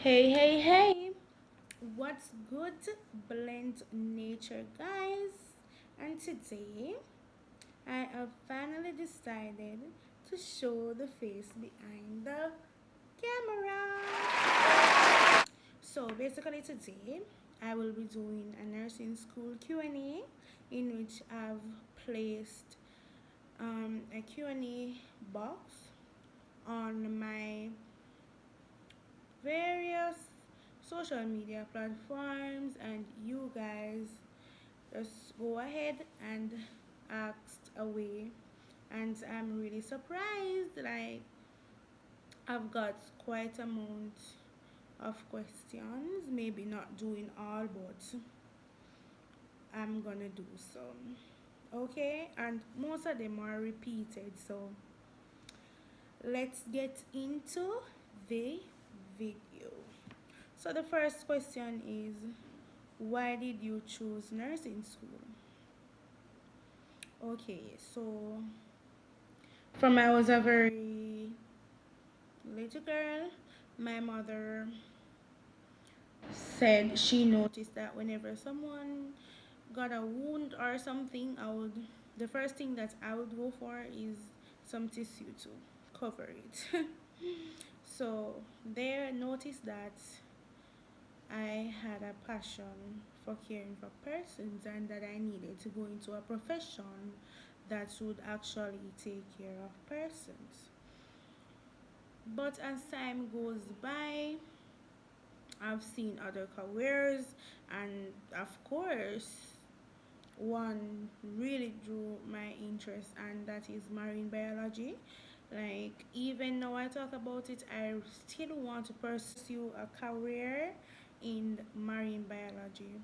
Hey, what's good, blend nature guys? And today I have finally decided to show the face behind the camera. So basically today I will be doing a nursing school Q&A in which I've placed a Q&A box on my various social media platforms, and you guys just go ahead and asked away, and I'm really surprised. Like, I've got quite amount of questions, maybe not doing all, but I'm gonna do some. Okay, and most of them are repeated, so let's get into the video. So the first question is, why did you choose nursing school? Okay, so from I was a very little girl, my mother said she noticed that whenever someone got a wound or something, the first thing that I would go for is some tissue to cover it. So they noticed that I had a passion for caring for persons and that I needed to go into a profession that would actually take care of persons. But as time goes by, I've seen other careers, and of course, one really drew my interest, and that is marine biology. Like, even though I talk about it, I still want to pursue a career in marine biology.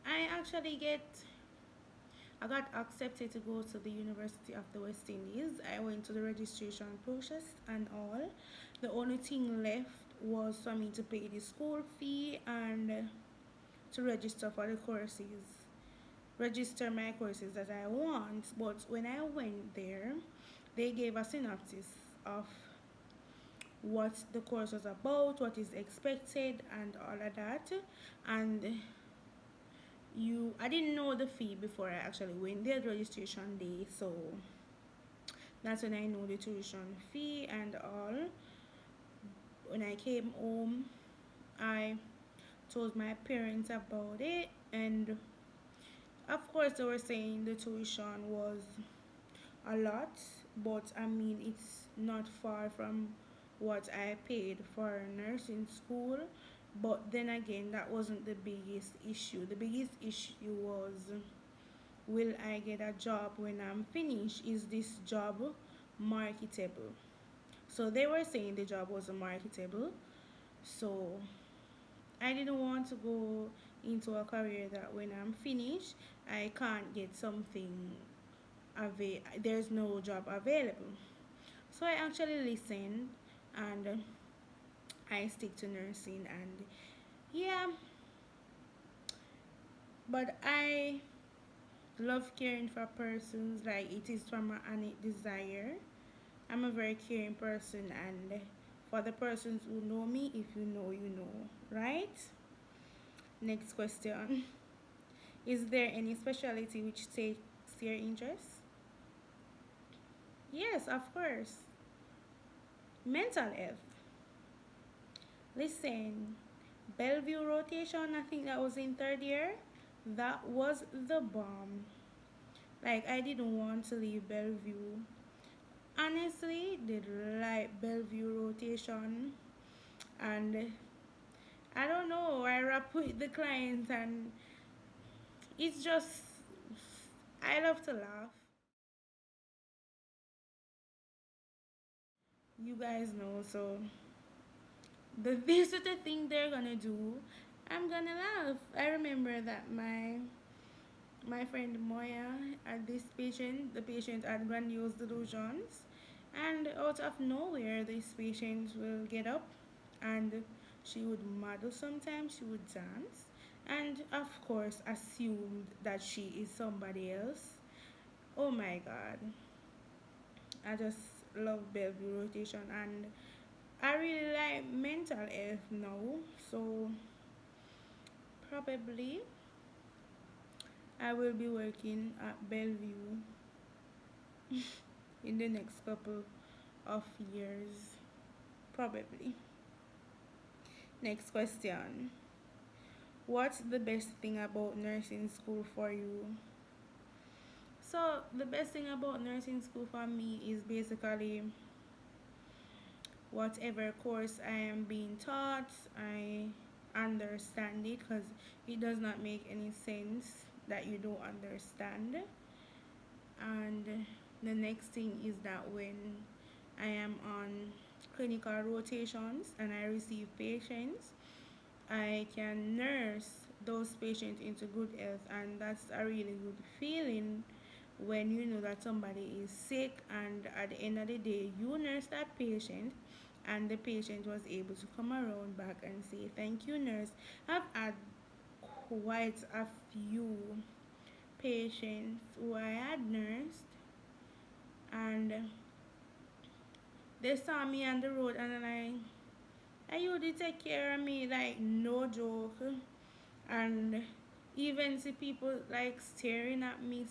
I actually get I got accepted to go to the University of the West Indies. I went to the registration process and all. The only thing left was for me to pay the school fee and to register for the courses, register my courses that I want. But when I went there, they gave a synopsis of what the course was about, what is expected, and all of that. And I didn't know the fee before I actually went there, registration day, so that's when I know the tuition fee and all. When I came home, I told my parents about it, and of course they were saying the tuition was a lot, but I mean it's not far from what I paid for nursing school. But then again, that wasn't the biggest issue. The biggest issue was, will I get a job when I'm finished? Is this job marketable? So they were saying the job was marketable. So I didn't want to go into a career that when I'm finished, I can't get something there's no job available. So I actually listened, and I stick to nursing, and yeah, but I love caring for persons. Like, it is from my innate desire. I'm a very caring person, and for the persons who know me, if you know, you know, right? Next question. Is there any specialty which takes your interest? Yes, of course. Mental health. Listen, Bellevue rotation, I think that was in third year. That was the bomb. Like, I didn't want to leave Bellevue. Honestly, did like Bellevue rotation, and I don't know, I rap with the clients, and it's just, I love to laugh. You guys know, so this is the thing they're gonna do. I'm gonna laugh. I remember that my friend Moya had this patient. The patient had grandiose delusions, and out of nowhere, this patient will get up, and she would model sometimes. She would dance, and of course, assumed that she is somebody else. Oh my God, I just love Bellevue rotation, and I really like mental health now, so probably I will be working at Bellevue in the next couple of years. Probably. Next question. What's the best thing about nursing school for you? So, the best thing about nursing school for me is basically whatever course I am being taught, I understand it because it does not make any sense that you don't understand. And the next thing is that when I am on clinical rotations and I receive patients, I can nurse those patients into good health, and that's a really good feeling when you know that somebody is sick and at the end of the day you nurse that patient and the patient was able to come around back and say thank you nurse. I've had quite a few patients who I had nursed and they saw me on the road and I'm like, "Are you to take care of me?" Like no joke. And even see people like staring at me,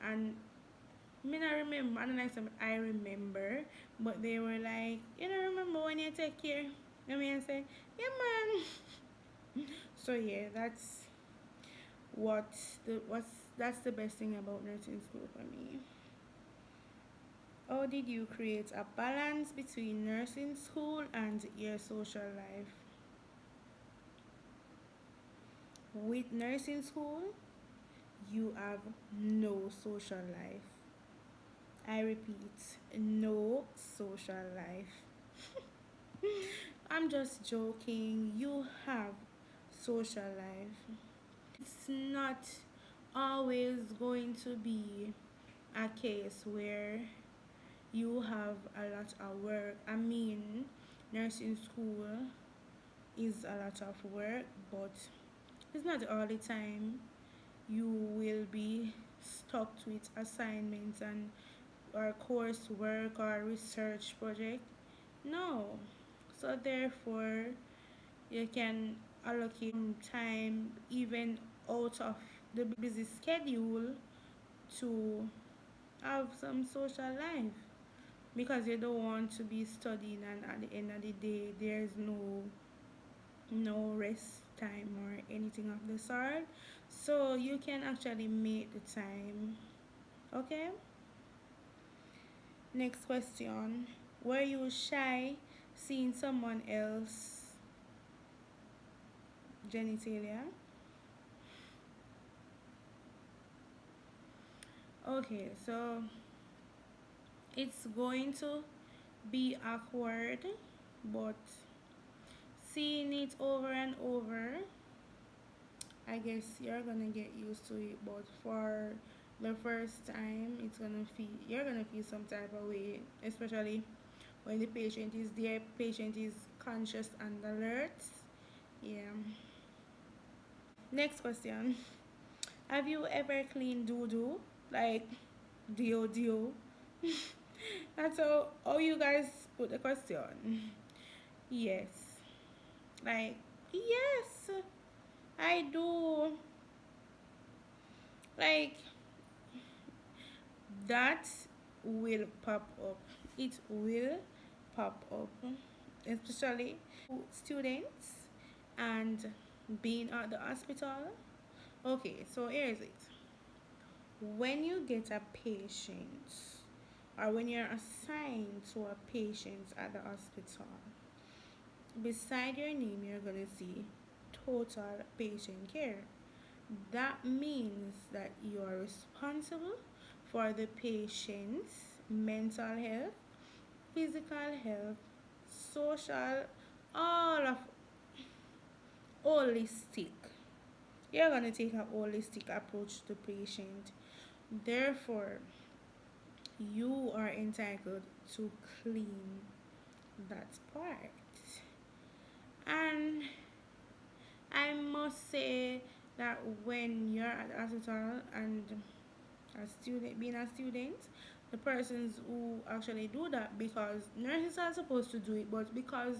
and me not remember. I don't like some I remember, but they were like, "You don't remember when you take care?" I mean, I say, "Yeah, man." So yeah, what that's the best thing about nursing school for me. How did you create a balance between nursing school and your social life? With nursing school, you have no social life. I repeat, no social life. I'm just joking. You have social life. It's not always going to be a case where you have a lot of work. I mean, nursing school is a lot of work, but it's not all the time you will be stuck with assignments and or coursework or research project. No. So therefore you can allocate time even out of the busy schedule to have some social life because you don't want to be studying and at the end of the day there's no rest time or anything of the sort, so you can actually make the time. Okay. Next question. Were you shy seeing someone else genitalia? Okay, so it's going to be awkward, but seeing it over and over, I guess you're gonna get used to it. But for the first time, you're gonna feel some type of way, especially when the patient is there, patient is conscious and alert. Yeah. Next question. Have you ever cleaned doo doo? Like dio? That's how you guys put the question. Yes. Like, yes, I do. Like, that will pop up. It will pop up. Especially students and being at the hospital. Okay, so here's it. When you get a patient or when you're assigned to a patient at the hospital, beside your name you're gonna see total patient care. That means that you are responsible for the patient's mental health, physical health, social, all of holistic. You're gonna take a holistic approach to patient. Therefore, you are entitled to clean that part. And I must say that when you're at the hospital and a student being a student, the persons who actually do that, because nurses are supposed to do it, but because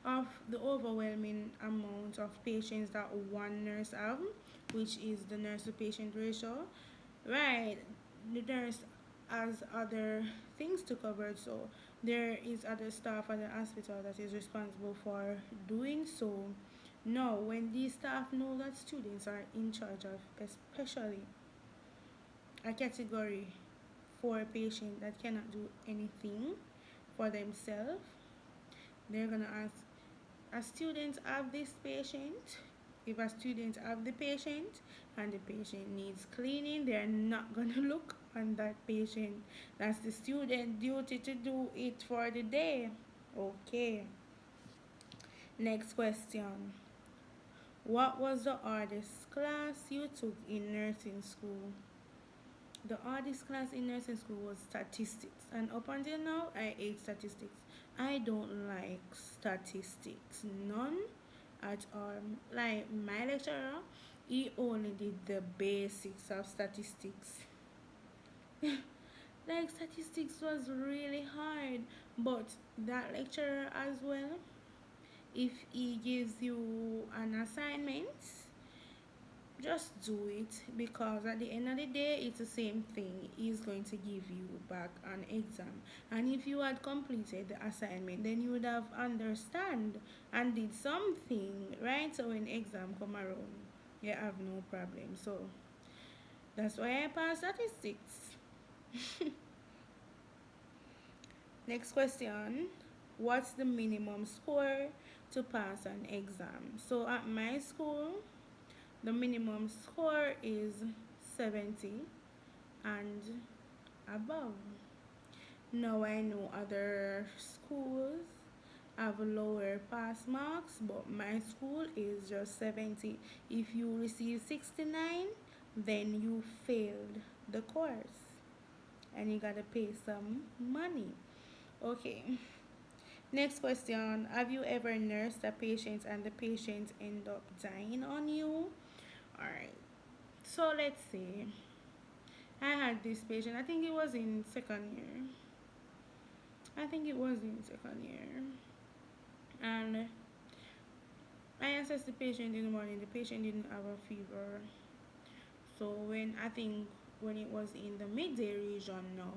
of the overwhelming amount of patients that one nurse have, which is the nurse to patient ratio, right? The nurse has other things to cover, so there is other staff at the hospital that is responsible for doing so. Now, when these staff know that students are in charge of especially a category for a patient that cannot do anything for themselves, they're gonna ask, a student have this patient. If a student have the patient and the patient needs cleaning, they're not gonna look on that patient. That's the student duty to do it for the day. Okay. Next question. What was the hardest class you took in nursing school? The hardest class in nursing school was statistics, and up until now, I hate statistics. I don't like statistics, none at all. Like my lecturer, he only did the basics of statistics. Like statistics was really hard, but that lecturer as well, if he gives you an assignment, just do it, because at the end of the day it's the same thing. He's going to give you back an exam, and if you had completed the assignment, then you would have understand and did something, right? So when exam come around, you have no problem. So that's why I passed statistics. Next question. What's the minimum score to pass an exam? So at my school, the minimum score is 70 and above. Now I know other schools have lower pass marks, but my school is just 70. If you receive 69, then you failed the course and you gotta pay some money. Okay. Next question. Have you ever nursed a patient and the patient end up dying on you? Alright. So let's see. I had this patient. I think it was in second year. I think it was in second year. And I assessed the patient in the morning. The patient didn't have a fever. So when it was in the midday region now,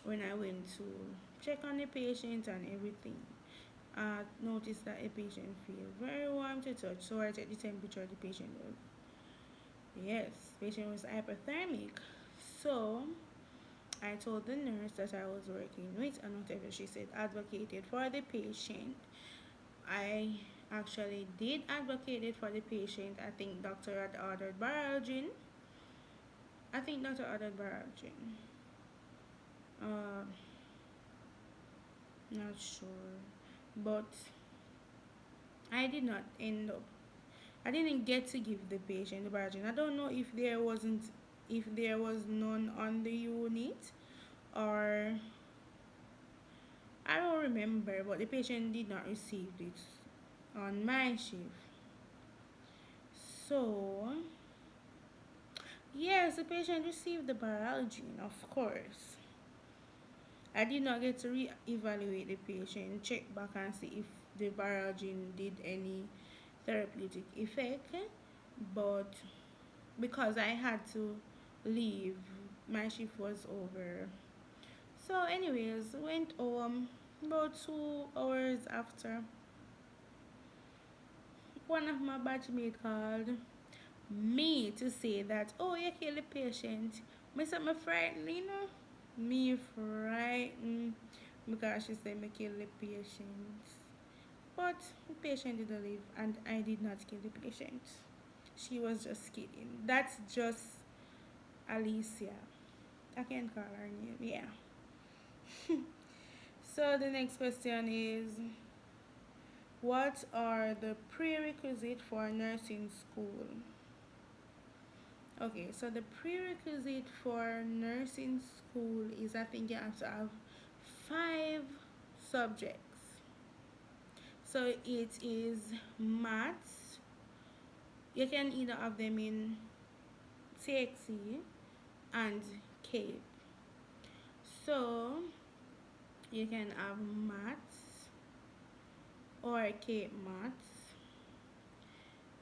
when I went to check on the patient and everything, I noticed that the patient feel very warm to touch. So I checked the temperature. The patient was, yes, patient was hypothermic. So I told the nurse that I was working with, and whatever she said, advocated for the patient. I actually did advocate it for the patient. I think doctor had ordered baralgin. I think doctor ordered baralgin. Uh, Not sure, but I did not end up. I didn't get to give the patient the baralgin. I don't know if there was none on the unit, or I don't remember, but the patient did not receive it on my shift. So, yes, the patient received the baralgin, of course. I did not get to re-evaluate the patient, check back and see if the baralgin did any therapeutic effect, but because I had to leave, my shift was over. So, anyways, went home about 2 hours after. One of my batchmates called me to say that, oh, you kill the patient. Me said me frightened, you know. Me frightened because she said me kill the patient. But the patient didn't live, and I did not kill the patient. She was just kidding. That's just Alicia. I can't call her name. Yeah. So the next question is, what are the prerequisites for nursing school? Okay, so the prerequisite for nursing school is, I think you have to have 5 subjects. So it is maths. You can either have them in TXE and CAPE. So you can have maths or K maths.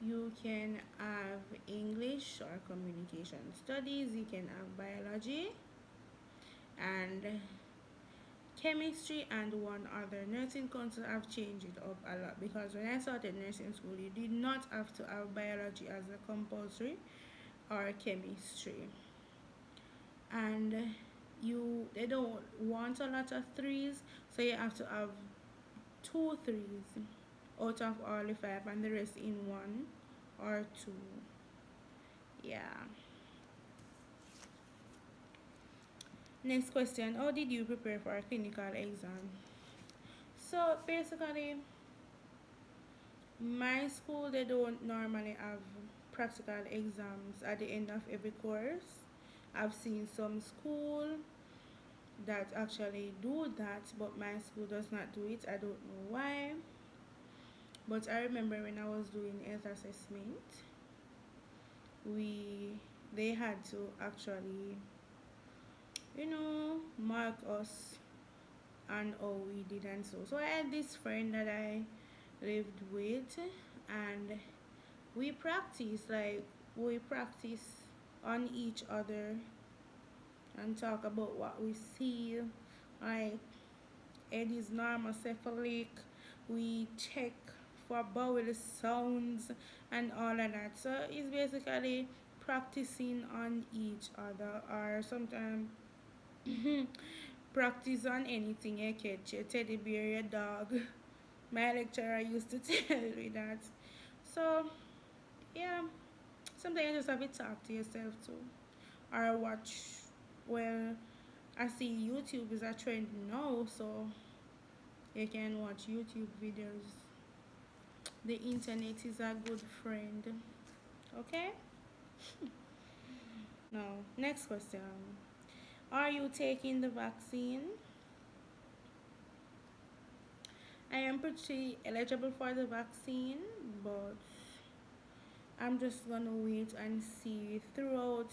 You can have English or communication studies. You can have biology and chemistry and one other. Nursing council have changed it up a lot because when I started nursing school, you did not have to have biology as a compulsory or chemistry, and they don't want a lot of threes, so you have to have two threes out of all the five and the rest in one or two. Yeah. Next question: how did you prepare for a clinical exam? So basically, my school they don't normally have practical exams at the end of every course. I've seen some school that actually do that, but my school does not do it. I don't know why. But I remember when I was doing health assessment, we they had to actually, mark us and how we did and so. So I had this friend that I lived with, and we practice on each other and talk about what we see, like Eddie's normocephalic. We check for vowel sounds and all of that. So it's basically practicing on each other, or sometimes practice on anything you catch, your teddy bear, your dog. My lecturer used to tell me that. So yeah, sometimes you just have to talk to yourself too, or watch. Well, I see YouTube is a trend now, so you can watch YouTube videos. The internet is a good friend. Okay? Now, next question. Are you taking the vaccine? I am pretty eligible for the vaccine, but I'm just gonna wait and see. Throughout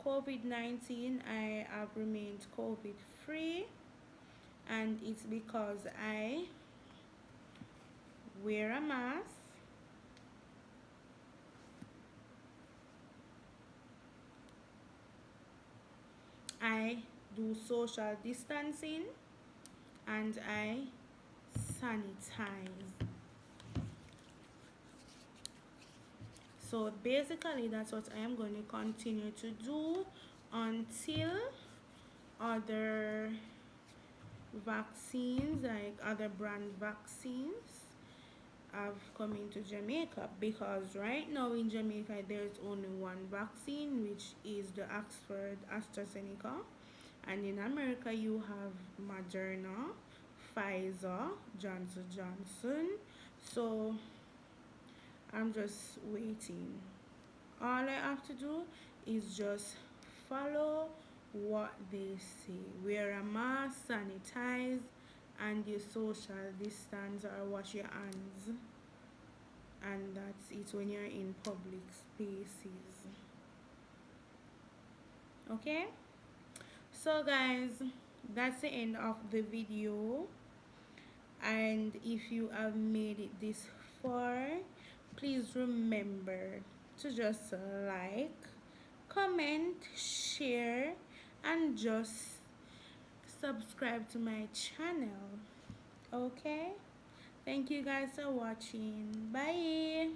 COVID-19, I have remained COVID free, and it's because I wear a mask, I do social distancing, and I sanitize. So basically, that's what I am going to continue to do until other vaccines, like other brand vaccines, have come into Jamaica, because right now in Jamaica there's only one vaccine, which is the Oxford AstraZeneca, and in America you have Moderna, Pfizer, Johnson Johnson. So I'm just waiting. All I have to do is just follow what they say. Wear a mask, sanitize, and you social distance or wash your hands. And that's it when you're in public spaces. Okay? So, guys, that's the end of the video. And if you have made it this far, please remember to just like, comment, share, and just subscribe to my channel. Okay? Thank you guys for watching. Bye.